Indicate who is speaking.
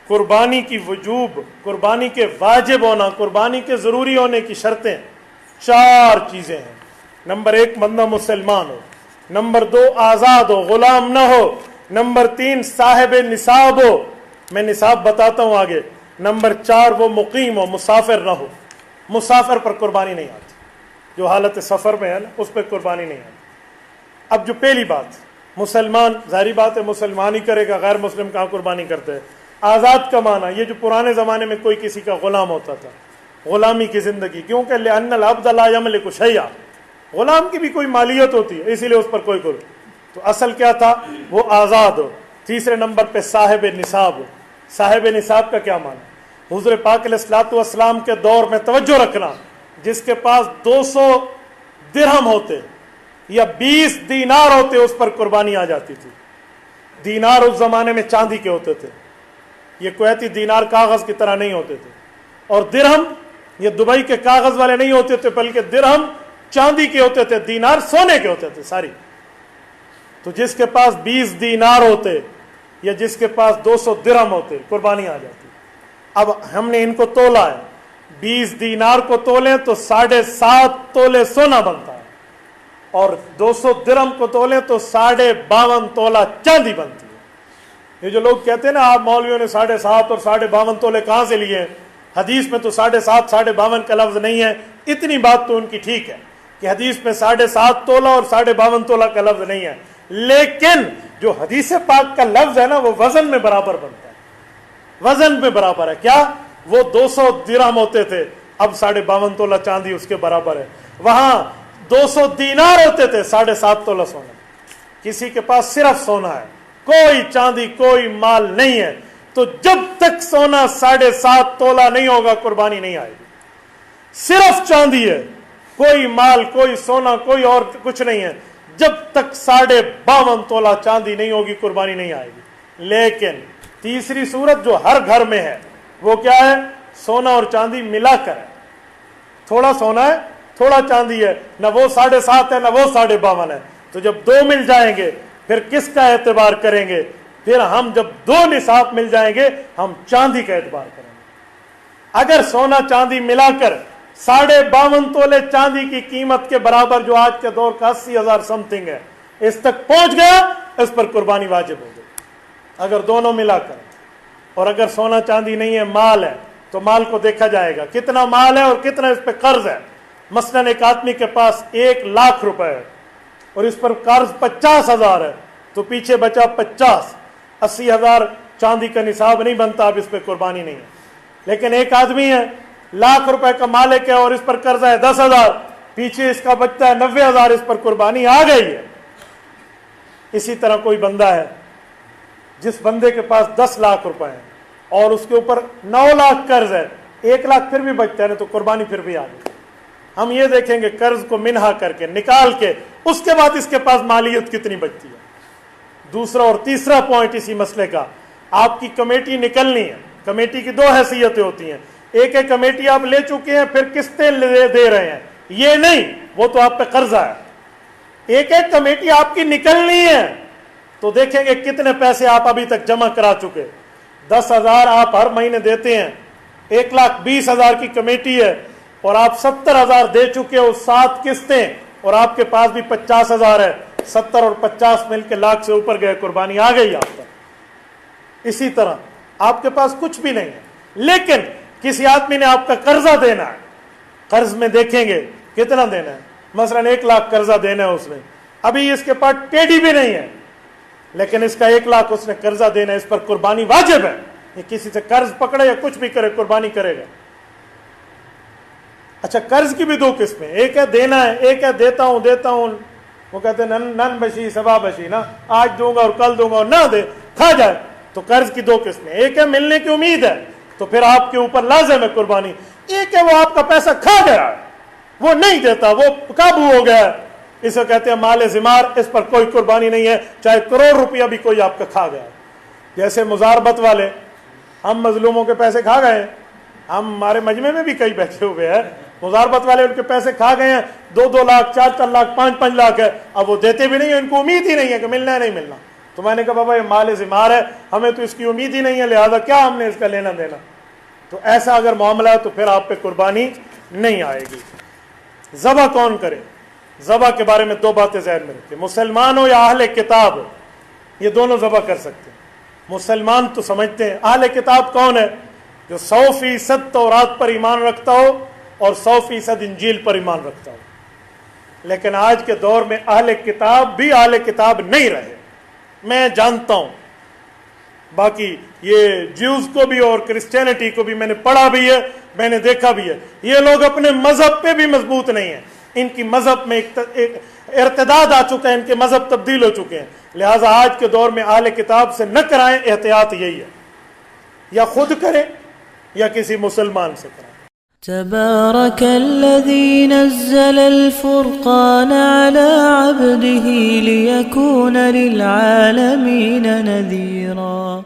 Speaker 1: قربانی کی وجوب، قربانی کے واجب ہونا، قربانی کے ضروری ہونے کی شرطیں 4 چیزیں ہیں۔ نمبر 1 بندہ مسلمان ہو، نمبر 2 آزاد ہو، غلام نہ ہو، نمبر 3 صاحب نصاب ہو، میں نصاب بتاتا ہوں آگے، نمبر 4 وہ مقیم ہو، مسافر نہ ہو۔ مسافر پر قربانی نہیں آتی، جو حالت سفر میں ہے نا اس پہ قربانی نہیں آتی۔ اب جو پہلی بات، مسلمان، ظاہری بات ہے مسلمان ہی کرے گا، غیر مسلم کہاں قربانی کرتے ہیں۔ آزاد کا معنی، یہ جو پرانے زمانے میں کوئی کسی کا غلام ہوتا تھا، غلامی کی زندگی، کیونکہ لأن العبد لا یملک شیئا، غلام کی بھی کوئی مالیت ہوتی ہے، اسی لیے اس پر کوئی تو اصل کیا تھا، وہ آزاد ہو۔ تیسرے نمبر پہ صاحب نصاب ہو۔ صاحب نصاب کا کیا معنی؟ حضور پاک علیہ الصلوۃ والسلام کے دور میں توجہ رکھنا، جس کے پاس 200 درہم ہوتے یا 20 دینار ہوتے اس پر قربانی آ جاتی تھی۔ دینار اس زمانے میں چاندی کے ہوتے تھے، یہ کویتی دینار کاغذ کی طرح نہیں ہوتے تھے، اور درہم یہ دبئی کے کاغذ والے نہیں ہوتے تھے، بلکہ درہم چاندی کے ہوتے تھے، دینار سونے کے ہوتے تھے ساری۔ تو جس کے پاس 20 دینار ہوتے یا جس کے پاس 200 درہم ہوتے، قربانی آ جاتی۔ اب ہم نے ان کو تولا ہے، 20 دینار کو تولیں تو 7.5 تولے سونا بنتا ہے، اور 200 درہم کو تولیں تو 52.5 تولہ چاندی بنتی ہے۔ یہ جو لوگ کہتے ہیں نا آپ مولویوں نے 7.5 اور 52.5 تولے کہاں سے لیے ہیں، حدیث میں تو 7.5 52 کا لفظ نہیں ہے۔ اتنی بات تو ان کی ٹھیک ہے کہ حدیث میں 7.5 تولہ اور 52.5 تولہ کا لفظ نہیں ہے، لیکن جو حدیث پاک کا لفظ ہے نا وہ وزن میں برابر بنتا ہے، وزن میں برابر ہے۔ کیا وہ 200 درہم ہوتے تھے، اب 52.5 تولہ چاندی اس کے برابر ہے۔ وہاں 200 دینار ہوتے تھے، 7.5 تولہ سونا۔ کسی کے پاس صرف سونا ہے، کوئی چاندی کوئی مال نہیں ہے، تو جب تک سونا 7.5 تولہ نہیں ہوگا قربانی نہیں آئے گی۔ صرف چاندی ہے، کوئی مال کوئی سونا کوئی اور کچھ نہیں ہے، جب تک 52.5 تولہ چاندی نہیں ہوگی قربانی نہیں آئے گی۔ لیکن تیسری صورت جو ہر گھر میں ہے وہ کیا ہے، سونا اور چاندی ملا کر ہے، تھوڑا سونا ہے تھوڑا چاندی ہے، نہ وہ 7.5 ہے نہ وہ 52.5 ہے، تو جب 2 مل جائیں گے پھر کس کا اعتبار کریں گے؟ پھر ہم جب 2 نصاب مل جائیں گے ہم چاندی کا اعتبار کریں گے۔ اگر سونا چاندی ملا کر 52.5 تولے چاندی کی قیمت کے برابر، جو آج کے دور کا 80,000 سم تھنگ ہے، اس تک پہنچ گیا، اس پر قربانی واجب ہو گئی اگر دونوں ملا کر۔ اور اگر سونا چاندی نہیں ہے، مال ہے، تو مال کو دیکھا جائے گا کتنا مال ہے اور کتنا اس پہ قرض ہے۔ مثلاً ایک آدمی کے پاس 1,00,000 روپے ہے اور اس پر قرض 50,000 ہے، تو پیچھے بچا 50، 80,000 چاندی کا نصاب نہیں بنتا، اب اس پہ قربانی نہیں ہے۔ لیکن ایک آدمی ہے 1,00,000 روپے کا مالک ہے اور اس پر قرضہ ہے 10,000، پیچھے اس کا بچتا ہے 90,000، اس پر قربانی آ گئی ہے۔ اسی طرح کوئی بندہ ہے جس بندے کے پاس 10,00,000 روپے ہیں اور اس کے اوپر 9,00,000 قرض ہے، 1,00,000 پھر بھی بچتا ہے نا، تو قربانی پھر بھی آ گئی۔ ہم یہ دیکھیں گے قرض کو منہا کر کے نکال کے، اس کے بعد اس کے پاس مالیت کتنی بچتی ہے۔ دوسرا اور تیسرا پوائنٹ اسی مسئلے کا، آپ کی کمیٹی نکلنی ہے۔ کمیٹی کی 2 حیثیتیں ہوتی ہیں، ایک ہے کمیٹی آپ لے چکے ہیں پھر قسطیں دے رہے ہیں، یہ نہیں، وہ تو آپ پہ قرضہ ہے۔ ایک ہے کمیٹی آپ کی نکلنی ہے، تو دیکھیں گے کتنے پیسے آپ ابھی تک جمع کرا چکے۔ 10,000 آپ ہر مہینے دیتے ہیں، 1,20,000 کی کمیٹی ہے اور آپ 70,000 دے چکے ہو، 7 قسطیں، اور آپ کے پاس بھی 50,000 ہے، 70 اور 50 مل کے 1,00,000 سے اوپر گئے، قربانی آ گئی آپ پر۔ اسی طرح آپ کے پاس کچھ بھی نہیں ہے، لیکن کسی آدمی نے آپ کا قرضہ دینا ہے، قرض میں دیکھیں گے کتنا دینا ہے، مثلا 1,00,000 قرضہ دینا ہے اس نے، ابھی اس کے پاس ٹیڈی بھی نہیں ہے، لیکن اس کا 1,00,000 اس نے قرضہ دینا ہے، اس پر قربانی واجب ہے۔ یہ کسی سے قرض پکڑے یا کچھ بھی کرے قربانی کرے گا۔ اچھا، قرض کی بھی 2 قسمیں، ایک ہے دینا ہے، ایک ہے دیتا ہوں، وہ کہتے ہیں نن بشی سبا بشی، نا آج دوں گا اور کل دوں گا، اور نہ دے کھا جائے۔ تو قرض کی 2 قسمیں، ایک ہے ملنے کی امید ہے تو پھر آپ کے اوپر لازم ہے قربانی، ایک ہے وہ آپ کا پیسہ کھا گیا ہے، وہ نہیں دیتا، وہ قابو ہو گیا ہے، اسے کہتے ہیں مال زمار، اس پر کوئی قربانی نہیں ہے، چاہے کروڑ روپیہ بھی کوئی آپ کا کھا گیا ہے۔ جیسے مزاربت والے، ہم مظلوموں کے پیسے کھا گئے ہیں، ہمارے مجمع میں بھی کئی بیٹھے ہوئے ہیں، مزاربت والے ان کے پیسے کھا گئے ہیں، 2-2 لاکھ 4-4 لاکھ 5-5 لاکھ ہے، اب وہ دیتے بھی نہیں ہیں، ان کو امید ہی نہیں ہے کہ ملنا ہے نہیں ملنا، تو میں نے کہا بابا یہ مال ذمار ہے، ہمیں تو اس کی امید ہی نہیں ہے، لہذا کیا ہم نے اس کا لینا دینا؟ تو ایسا اگر معاملہ ہے تو پھر آپ پہ قربانی نہیں آئے گی۔ ذبح کون کرے؟ ذبح کے بارے میں دو باتیں ذہن میں رکھیں، مسلمان ہو یا اہل کتاب ہو، یہ دونوں ذبح کر سکتے ہیں۔ مسلمان تو سمجھتے ہیں، اہل کتاب کون ہے؟ جو 100% تورات پر ایمان رکھتا ہو اور 100% انجیل پر ایمان رکھتا ہو۔ لیکن آج کے دور میں اہل کتاب بھی اہل کتاب نہیں رہے، میں جانتا ہوں، باقی یہ جیوز کو بھی اور کرسچینٹی کو بھی میں نے پڑھا بھی ہے، میں نے دیکھا بھی ہے، یہ لوگ اپنے مذہب پہ بھی مضبوط نہیں ہیں، ان کی مذہب میں ایک ارتداد آ چکا ہے، ان کے مذہب تبدیل ہو چکے ہیں۔ لہٰذا آج کے دور میں اہل کتاب سے نہ کرائیں، احتیاط یہی ہے، یا خود کریں یا کسی مسلمان سے کرائیں۔
Speaker 2: تبارك الذي نزل الفرقان على عبده ليكون للعالمين نذيرا